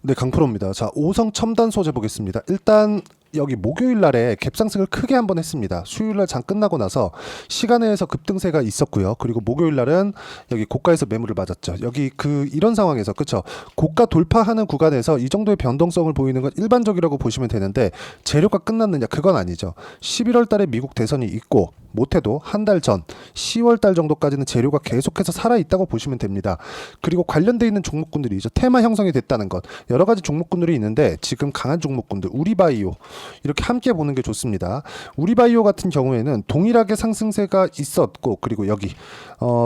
네, 강프로입니다. 자, 오성 첨단 소재 보겠습니다. 일단 여기 목요일 날에 갭상승을 크게 한번 했습니다. 수요일 날 장 끝나고 나서 시간에서 급등세가 있었고요. 그리고 목요일 날은 여기 고가에서 매물을 맞았죠. 여기 이런 상황에서 그쵸? 고가 돌파하는 구간에서 이 정도의 변동성을 보이는 건 일반적이라고 보시면 되는데 재료가 끝났느냐? 그건 아니죠. 11월 달에 미국 대선이 있고 못해도 한 달 전 10월 달 정도까지는 재료가 계속해서 살아있다고 보시면 됩니다. 그리고 관련돼 있는 종목군들이 이제 테마 형성이 됐다는 것, 여러 가지 종목군들이 있는데 지금 강한 종목군들 우리바이오 이렇게 함께 보는 게 좋습니다. 우리바이오 같은 경우에는 동일하게 상승세가 있었고, 그리고 여기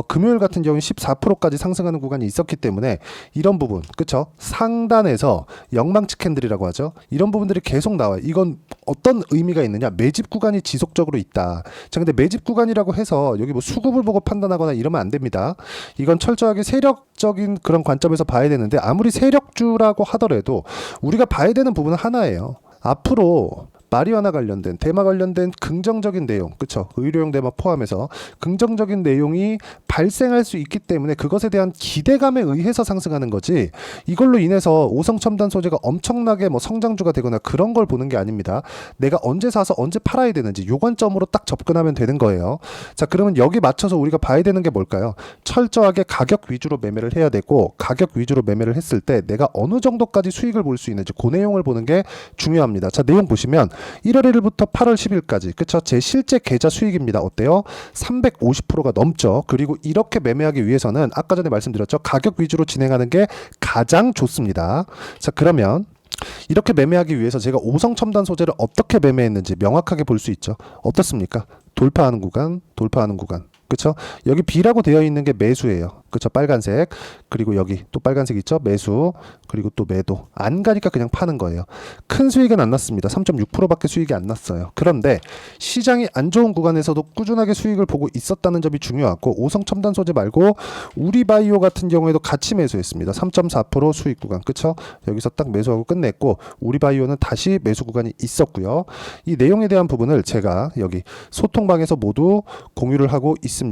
금요일 같은 경우는 14%까지 상승하는 구간이 있었기 때문에 이런 부분, 그쵸? 상단에서 영망치 캔들이라고 하죠. 이런 부분들이 계속 나와요. 이건 어떤 의미가 있느냐? 매집 구간이 지속적으로 있다. 자, 근데 매집 구간이라고 해서 여기 뭐 수급을 보고 판단하거나 이러면 안 됩니다. 이건 철저하게 세력적인 그런 관점에서 봐야 되는데, 아무리 세력주라고 하더라도 우리가 봐야 되는 부분은 하나예요. 앞으로 마리화나 관련된 대마 관련된 긍정적인 내용, 그쵸? 의료용 대마 포함해서 긍정적인 내용이 발생할 수 있기 때문에 그것에 대한 기대감에 의해서 상승하는 거지, 이걸로 인해서 오성 첨단 소재가 엄청나게 뭐 성장주가 되거나 그런 걸 보는 게 아닙니다. 내가 언제 사서 언제 팔아야 되는지 요 관점으로 딱 접근하면 되는 거예요. 자, 그러면 여기 맞춰서 우리가 봐야 되는 게 뭘까요? 철저하게 가격 위주로 매매를 해야 되고, 가격 위주로 매매를 했을 때 내가 어느 정도까지 수익을 볼 수 있는지 그 내용을 보는 게 중요합니다. 자, 내용 보시면 1월 1일부터 8월 10일까지, 그쵸? 제 실제 계좌 수익입니다. 어때요? 350%가 넘죠. 그리고 이렇게 매매하기 위해서는 아까 전에 말씀드렸죠. 가격 위주로 진행하는 게 가장 좋습니다. 자, 그러면 이렇게 매매하기 위해서 제가 오성 첨단 소재를 어떻게 매매했는지 명확하게 볼 수 있죠. 어떻습니까? 돌파하는 구간, 돌파하는 구간. 그쵸? 여기 B라고 되어 있는 게 매수예요. 그쵸? 빨간색. 그리고 여기 또 빨간색 있죠? 매수. 그리고 또 매도. 안 가니까 그냥 파는 거예요. 큰 수익은 안 났습니다. 3.6%밖에 수익이 안 났어요. 그런데 시장이 안 좋은 구간에서도 꾸준하게 수익을 보고 있었다는 점이 중요하고, 오성 첨단 소재 말고 우리바이오 같은 경우에도 같이 매수했습니다. 3.4% 수익 구간. 그쵸? 여기서 딱 매수하고 끝냈고, 우리바이오는 다시 매수 구간이 있었고요. 이 내용에 대한 부분을 제가 여기 소통방에서 모두 공유를 하고 있습니다.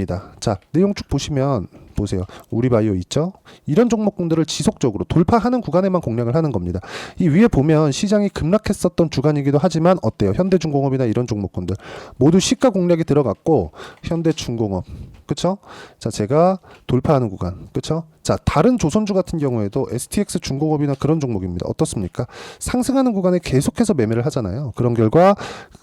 자, 내용 쭉 보시면 보세요. 우리바이오 있죠? 이런 종목군들을 지속적으로 돌파하는 구간에만 공략을 하는 겁니다. 이 위에 보면 시장이 급락했었던 주간이기도 하지만 어때요? 현대중공업이나 이런 종목군들 모두 시가 공략이 들어갔고, 현대중공업, 그쵸? 자, 제가 돌파하는 구간, 그쵸? 자, 다른 조선주 같은 경우에도 STX 중공업이나 그런 종목입니다. 어떻습니까? 상승하는 구간에 계속해서 매매를 하잖아요. 그런 결과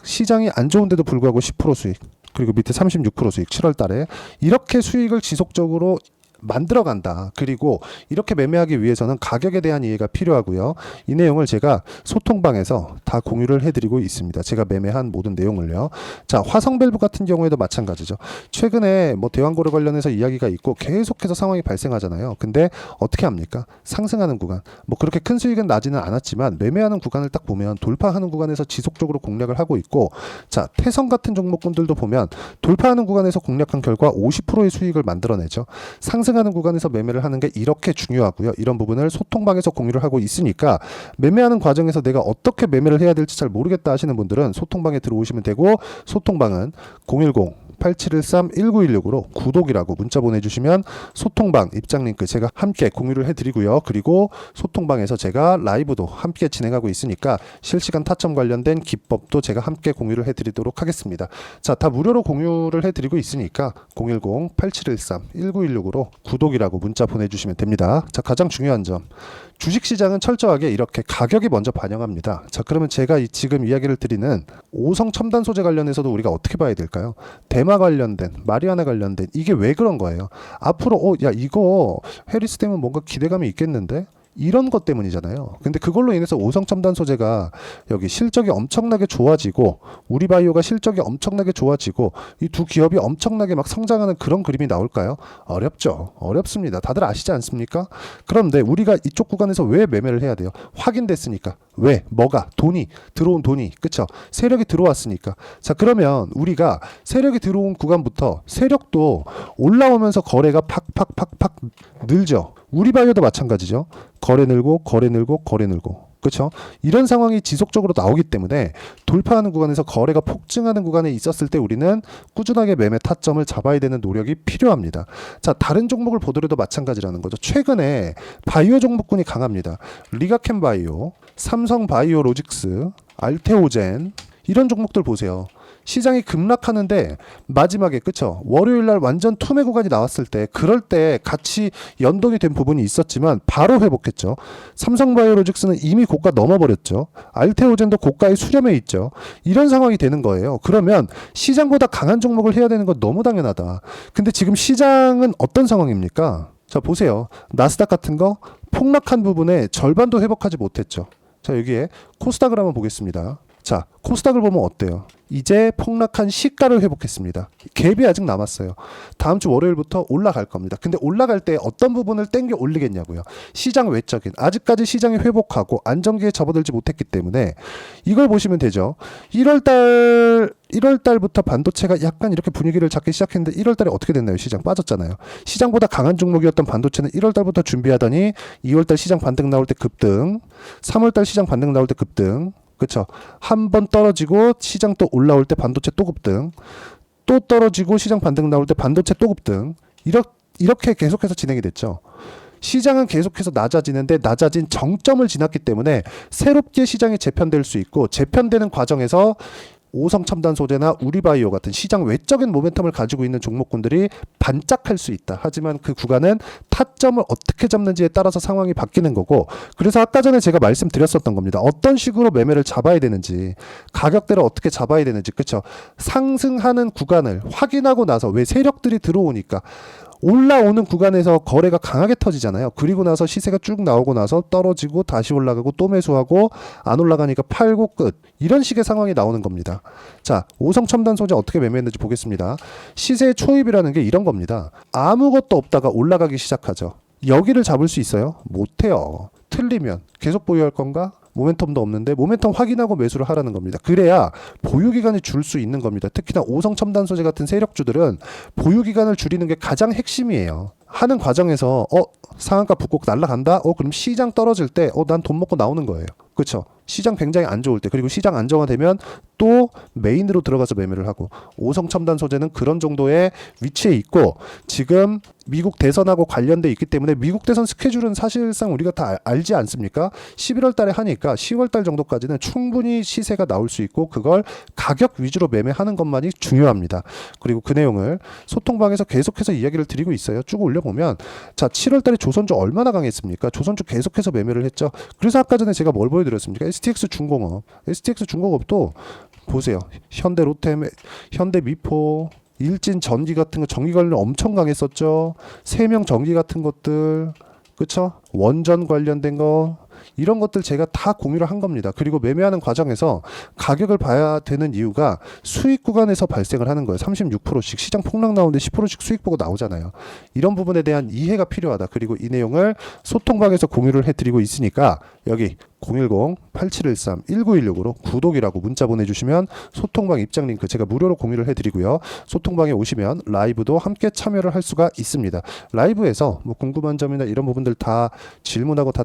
시장이 안 좋은데도 불구하고 10% 수익, 그리고 밑에 36% 수익, 7월 달에 이렇게 수익을 지속적으로 만들어간다. 그리고 이렇게 매매하기 위해서는 가격에 대한 이해가 필요하고요. 이 내용을 제가 소통방에서 다 공유를 해드리고 있습니다. 제가 매매한 모든 내용을요. 자, 화성밸브 같은 경우에도 마찬가지죠. 최근에 뭐 대왕고래 관련해서 이야기가 있고 계속해서 상황이 발생하잖아요. 근데 어떻게 합니까? 상승하는 구간, 뭐 그렇게 큰 수익은 나지는 않았지만 매매하는 구간을 딱 보면 돌파하는 구간에서 지속적으로 공략을 하고 있고, 자, 태성 같은 종목군들도 보면 돌파하는 구간에서 공략한 결과 50%의 수익을 만들어내죠. 상승하는 구간에서 매매를 하는 게 이렇게 중요하고요. 이런 부분을 소통방에서 공유를 하고 있으니까 매매하는 과정에서 내가 어떻게 매매를 해야 될지 잘 모르겠다 하시는 분들은 소통방에 들어오시면 되고, 소통방은 010-8713-1916으로 구독이라고 문자 보내주시면 소통방 입장 링크 제가 함께 공유를 해드리고요. 그리고 소통방에서 제가 라이브도 함께 진행하고 있으니까 실시간 타점 관련된 기법도 제가 함께 공유를 해드리도록 하겠습니다. 자, 다 무료로 공유를 해드리고 있으니까 010-8713-1916으로 구독이라고 문자 보내주시면 됩니다. 자, 가장 중요한 점, 주식시장은 철저하게 이렇게 가격이 먼저 반영합니다. 자, 그러면 제가 지금 이야기를 드리는 오성 첨단 소재 관련해서도 우리가 어떻게 봐야 될까요? 대마 관련된, 마리아나 관련된, 이게 왜 그런 거예요? 앞으로 야, 이거 해리스 되면 뭔가 기대감이 있겠는데? 이런 것 때문이잖아요. 근데 그걸로 인해서 오성 첨단 소재가 여기 실적이 엄청나게 좋아지고, 우리바이오가 실적이 엄청나게 좋아지고, 이 두 기업이 엄청나게 막 성장하는 그런 그림이 나올까요? 어렵죠. 어렵습니다. 다들 아시지 않습니까? 그런데 우리가 이쪽 구간에서 왜 매매를 해야 돼요? 확인됐으니까. 왜? 뭐가? 돈이, 들어온 돈이, 그쵸? 세력이 들어왔으니까. 자, 그러면 우리가 세력이 들어온 구간부터 세력도 올라오면서 거래가 팍팍팍팍 늘죠. 우리바이오도 마찬가지죠. 거래 늘고 거래 늘고 거래 늘고, 그렇죠? 이런 상황이 지속적으로 나오기 때문에 돌파하는 구간에서 거래가 폭증하는 구간에 있었을 때 우리는 꾸준하게 매매 타점을 잡아야 되는 노력이 필요합니다. 자, 다른 종목을 보더라도 마찬가지라는 거죠. 최근에 바이오 종목군이 강합니다. 리가캠 바이오, 삼성 바이오 로직스, 알테오젠 이런 종목들 보세요. 시장이 급락하는데 마지막에 그쵸? 월요일날 완전 투매 구간이 나왔을 때 그럴 때 같이 연동이 된 부분이 있었지만 바로 회복했죠. 삼성바이오로직스는 이미 고가 넘어버렸죠. 알테오젠도 고가에 수렴해 있죠. 이런 상황이 되는 거예요. 그러면 시장보다 강한 종목을 해야 되는 건 너무 당연하다. 근데 지금 시장은 어떤 상황입니까? 자, 보세요. 나스닥 같은 거 폭락한 부분에 절반도 회복하지 못했죠. 자, 여기에 코스닥을 한번 보겠습니다. 자, 코스닥을 보면 어때요? 이제 폭락한 시가를 회복했습니다. 갭이 아직 남았어요. 다음 주 월요일부터 올라갈 겁니다. 근데 올라갈 때 어떤 부분을 땡겨 올리겠냐고요. 시장 외적인 아직까지 시장이 회복하고 안정기에 접어들지 못했기 때문에 이걸 보시면 되죠. 1월달부터 반도체가 약간 이렇게 분위기를 잡기 시작했는데 1월달에 어떻게 됐나요? 시장 빠졌잖아요. 시장보다 강한 종목이었던 반도체는 1월달부터 준비하더니 2월달 시장 반등 나올 때 급등, 3월달 시장 반등 나올 때 급등, 그렇죠. 한 번 떨어지고 시장 또 올라올 때 반도체 또 급등, 또 떨어지고 시장 반등 나올 때 반도체 또 급등, 이렇게 계속해서 진행이 됐죠. 시장은 계속해서 낮아지는데 낮아진 정점을 지났기 때문에 새롭게 시장이 재편될 수 있고 재편되는 과정에서 오성첨단 소재나 우리바이오 같은 시장 외적인 모멘텀을 가지고 있는 종목군들이 반짝할 수 있다. 하지만 그 구간은 타점을 어떻게 잡는지에 따라서 상황이 바뀌는 거고, 그래서 아까 전에 제가 말씀드렸었던 겁니다. 어떤 식으로 매매를 잡아야 되는지, 가격대를 어떻게 잡아야 되는지, 그렇죠? 상승하는 구간을 확인하고 나서 왜 세력들이 들어오니까 올라오는 구간에서 거래가 강하게 터지잖아요. 그리고 나서 시세가 쭉 나오고 나서 떨어지고 다시 올라가고 또 매수하고 안 올라가니까 팔고 끝. 이런 식의 상황이 나오는 겁니다. 자, 오성첨단 소재 어떻게 매매했는지 보겠습니다. 시세 초입이라는 게 이런 겁니다. 아무것도 없다가 올라가기 시작하죠. 여기를 잡을 수 있어요? 못해요. 틀리면 계속 보유할 건가? 모멘텀도 없는데 모멘텀 확인하고 매수를 하라는 겁니다. 그래야 보유기간이 줄 수 있는 겁니다. 특히나 오성첨단 소재 같은 세력주들은 보유기간을 줄이는 게 가장 핵심이에요. 하는 과정에서 상한가 붙고 날아간다? 그럼 시장 떨어질 때 난 돈 먹고 나오는 거예요. 그렇죠? 시장 굉장히 안 좋을 때, 그리고 시장 안정화되면 또 메인으로 들어가서 매매를 하고, 오성첨단 소재는 그런 정도의 위치에 있고 지금 미국 대선하고 관련돼 있기 때문에 미국 대선 스케줄은 사실상 우리가 다 알지 않습니까? 11월 달에 하니까 10월 달 정도까지는 충분히 시세가 나올 수 있고 그걸 가격 위주로 매매하는 것만이 중요합니다. 그리고 그 내용을 소통방에서 계속해서 이야기를 드리고 있어요. 쭉 올려보면 자, 7월 달에 조선주 얼마나 강했습니까? 조선주 계속해서 매매를 했죠. 그래서 아까 전에 제가 뭘 보여드렸습니까? STX 중공업도 보세요. 현대 로템, 현대 미포, 일진 전기 같은 거, 전기 관련 엄청 강했었죠. 세명 전기 같은 것들, 그쵸? 원전 관련된 거, 이런 것들 제가 다 공유를 한 겁니다. 그리고 매매하는 과정에서 가격을 봐야 되는 이유가 수익 구간에서 발생을 하는 거예요. 36%씩 시장 폭락 나오는데 10%씩 수익 보고 나오잖아요. 이런 부분에 대한 이해가 필요하다. 그리고 이 내용을 소통방에서 공유를 해드리고 있으니까 여기 010-8713-1916으로 구독이라고 문자 보내주시면 소통방 입장 링크 제가 무료로 공유를 해드리고요. 소통방에 오시면 라이브도 함께 참여를 할 수가 있습니다. 라이브에서 뭐 궁금한 점이나 이런 부분들 다 질문하고 다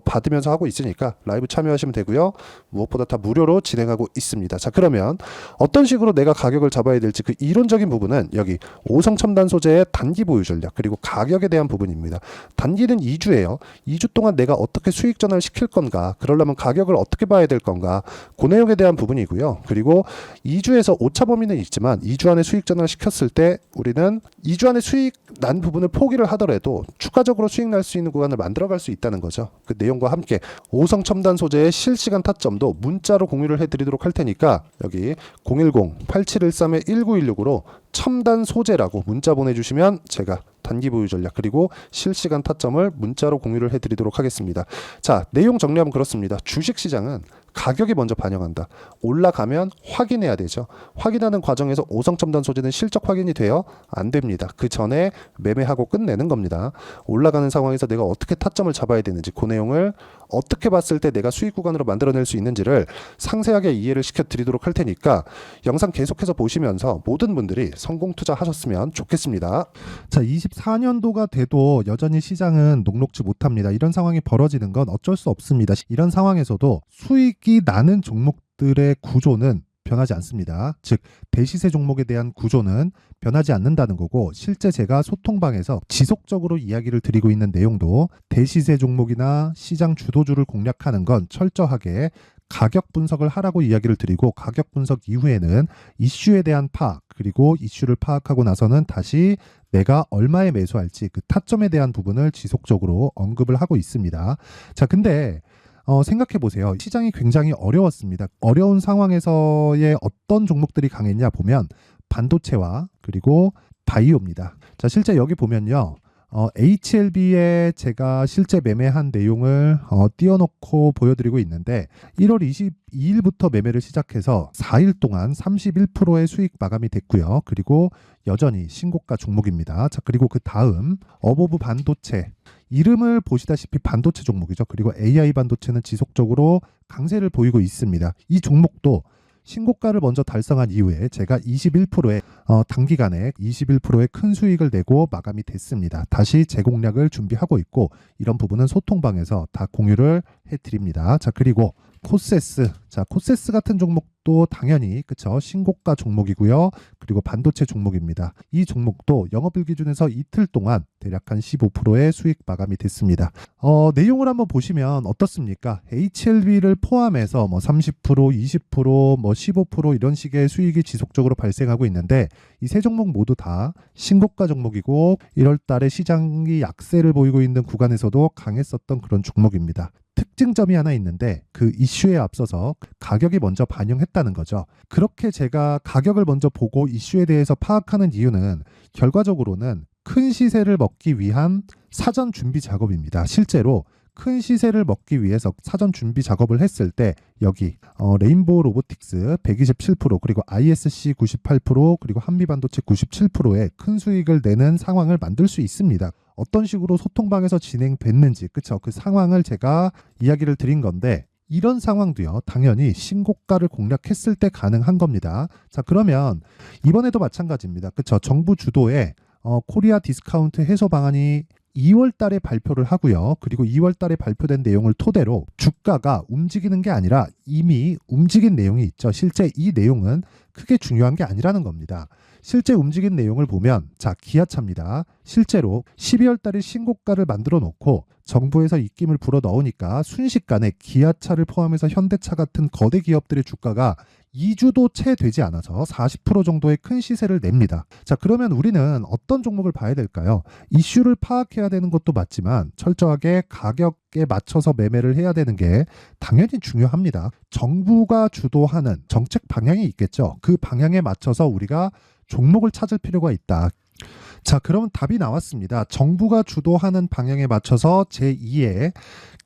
받으면서 하고 있으니까 라이브 참여하시면 되고요. 무엇보다 다 무료로 진행하고 있습니다. 자, 그러면 어떤 식으로 내가 가격을 잡아야 될지 그 이론적인 부분은 여기 오성첨단 소재의 단기 보유 전략 그리고 가격에 대한 부분입니다. 단기는 2주예요. 2주 동안 내가 어떻게 수익 전환을 시킬 건가, 그러려면 가격을 어떻게 봐야 될 건가, 그 내용에 대한 부분이고요. 그리고 2주에서 오차 범위는 있지만 2주 안에 수익 전환을 시켰을 때 우리는 2주 안에 수익 난 부분을 포기를 하더라도 추가적으로 수익 날 수 있는 구간을 만들어갈 수 있다는 거죠. 그 내용과 함께 오성첨단 소재의 실시간 타점도 문자로 공유를 해드리도록 할 테니까 여기 010-8713-1916으로 첨단 소재라고 문자 보내주시면 제가 단기 보유 전략 그리고 실시간 타점을 문자로 공유를 해드리도록 하겠습니다. 자, 내용 정리하면 그렇습니다. 주식시장은 가격이 먼저 반영한다. 올라가면 확인해야 되죠. 확인하는 과정에서 오성첨단 소재는 실적 확인이 돼요? 안 됩니다. 그 전에 매매하고 끝내는 겁니다. 올라가는 상황에서 내가 어떻게 타점을 잡아야 되는지, 그 내용을 어떻게 봤을 때 내가 수익 구간으로 만들어낼 수 있는지를 상세하게 이해를 시켜드리도록 할 테니까 영상 계속해서 보시면서 모든 분들이 성공 투자하셨으면 좋겠습니다. 자, 24년도가 돼도 여전히 시장은 녹록지 못합니다. 이런 상황이 벌어지는 건 어쩔 수 없습니다. 이런 상황에서도 수익이 나는 종목들의 구조는 변하지 않습니다. 즉 대시세 종목에 대한 구조는 변하지 않는다는 거고, 실제 제가 소통방에서 지속적으로 이야기를 드리고 있는 내용도 대시세 종목이나 시장 주도주를 공략하는 건 철저하게 가격 분석을 하라고 이야기를 드리고, 가격 분석 이후에는 이슈에 대한 파악, 그리고 이슈를 파악하고 나서는 다시 내가 얼마에 매수할지 그 타점에 대한 부분을 지속적으로 언급을 하고 있습니다. 자, 근데 생각해 보세요. 시장이 굉장히 어려웠습니다. 어려운 상황에서의 어떤 종목들이 강했냐 보면 반도체와 그리고 바이오입니다. 자, 실제 여기 보면요. HLB에 제가 실제 매매한 내용을 띄워놓고 보여드리고 있는데, 1월 22일부터 매매를 시작해서 4일 동안 31%의 수익 마감이 됐고요. 그리고 여전히 신고가 종목입니다. 자, 그리고 그 다음 어보브 반도체, 이름을 보시다시피 반도체 종목이죠. 그리고 AI 반도체는 지속적으로 강세를 보이고 있습니다. 이 종목도 신고가를 먼저 달성한 이후에 제가 21%의 단기간에 21%의 큰 수익을 내고 마감이 됐습니다. 다시 재공략을 준비하고 있고, 이런 부분은 소통방에서 다 공유를 해드립니다. 자, 그리고 코세스, 자, 코세스 같은 종목도 당연히 그쵸, 신고가 종목이고요. 그리고 반도체 종목입니다. 이 종목도 영업일 기준에서 이틀 동안 대략 한 15%의 수익 마감이 됐습니다. 내용을 한번 보시면 어떻습니까? HLB를 포함해서 뭐 30%, 20%, 뭐 15% 이런 식의 수익이 지속적으로 발생하고 있는데, 이 세 종목 모두 다 신고가 종목이고 1월 달에 시장이 약세를 보이고 있는 구간에서도 강했었던 그런 종목입니다. 특징점이 하나 있는데, 그 이슈에 앞서서 가격이 먼저 반영했다는 거죠. 그렇게 제가 가격을 먼저 보고 이슈에 대해서 파악하는 이유는 결과적으로는 큰 시세를 먹기 위한 사전 준비 작업입니다. 실제로 큰 시세를 먹기 위해서 사전 준비 작업을 했을 때 여기 레인보우 로보틱스 127%, 그리고 ISC 98%, 그리고 한미반도체 97%의 큰 수익을 내는 상황을 만들 수 있습니다. 어떤 식으로 소통방에서 진행됐는지, 그쵸? 그 상황을 제가 이야기를 드린 건데, 이런 상황도요, 당연히 신고가를 공략했을 때 가능한 겁니다. 자, 그러면 이번에도 마찬가지입니다. 그쵸? 정부 주도의 코리아 디스카운트 해소 방안이 2월 달에 발표를 하고요. 그리고 2월 달에 발표된 내용을 토대로 주가가 움직이는 게 아니라 이미 움직인 내용이 있죠. 실제 이 내용은 크게 중요한 게 아니라는 겁니다. 실제 움직인 내용을 보면, 자, 기아차입니다. 실제로 12월 달에 신고가를 만들어 놓고 정부에서 입김을 불어 넣으니까 순식간에 기아차를 포함해서 현대차 같은 거대 기업들의 주가가 2주도 채 되지 않아서 40% 정도의 큰 시세를 냅니다. 자, 그러면 우리는 어떤 종목을 봐야 될까요? 이슈를 파악해야 되는 것도 맞지만 철저하게 가격에 맞춰서 매매를 해야 되는 게 당연히 중요합니다. 정부가 주도하는 정책 방향이 있겠죠. 그 방향에 맞춰서 우리가 종목을 찾을 필요가 있다. 자, 그러면 답이 나왔습니다. 정부가 주도하는 방향에 맞춰서 제2의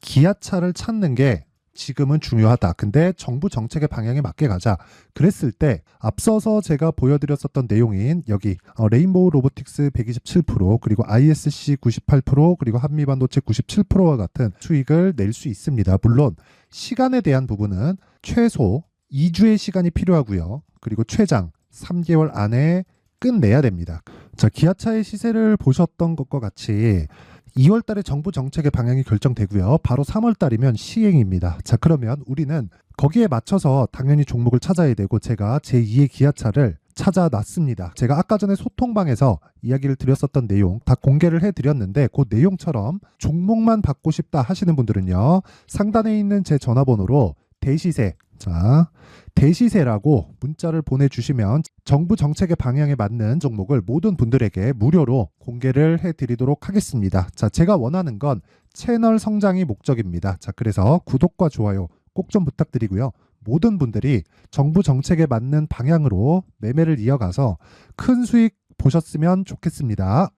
기아차를 찾는 게 지금은 중요하다. 근데 정부 정책의 방향에 맞게 가자. 그랬을 때 앞서서 제가 보여드렸었던 내용인 여기 레인보우 로보틱스 127%, 그리고 ISC 98%, 그리고 한미반도체 97%와 같은 수익을 낼 수 있습니다. 물론 시간에 대한 부분은 최소 2주의 시간이 필요하고요. 그리고 최장 3개월 안에 끝내야 됩니다. 자, 기아차의 시세를 보셨던 것과 같이 2월 달에 정부 정책의 방향이 결정되고요. 바로 3월 달이면 시행입니다. 자, 그러면 우리는 거기에 맞춰서 당연히 종목을 찾아야 되고, 제가 제2의 기아차를 찾아놨습니다. 제가 아까 전에 소통방에서 이야기를 드렸었던 내용 다 공개를 해드렸는데, 그 내용처럼 종목만 받고 싶다 하시는 분들은요, 상단에 있는 제 전화번호로 대시세, 자, 대시세라고 문자를 보내주시면 정부 정책의 방향에 맞는 종목을 모든 분들에게 무료로 공개를 해드리도록 하겠습니다. 자, 제가 원하는 건 채널 성장이 목적입니다. 자, 그래서 구독과 좋아요 꼭 좀 부탁드리고요. 모든 분들이 정부 정책에 맞는 방향으로 매매를 이어가서 큰 수익 보셨으면 좋겠습니다.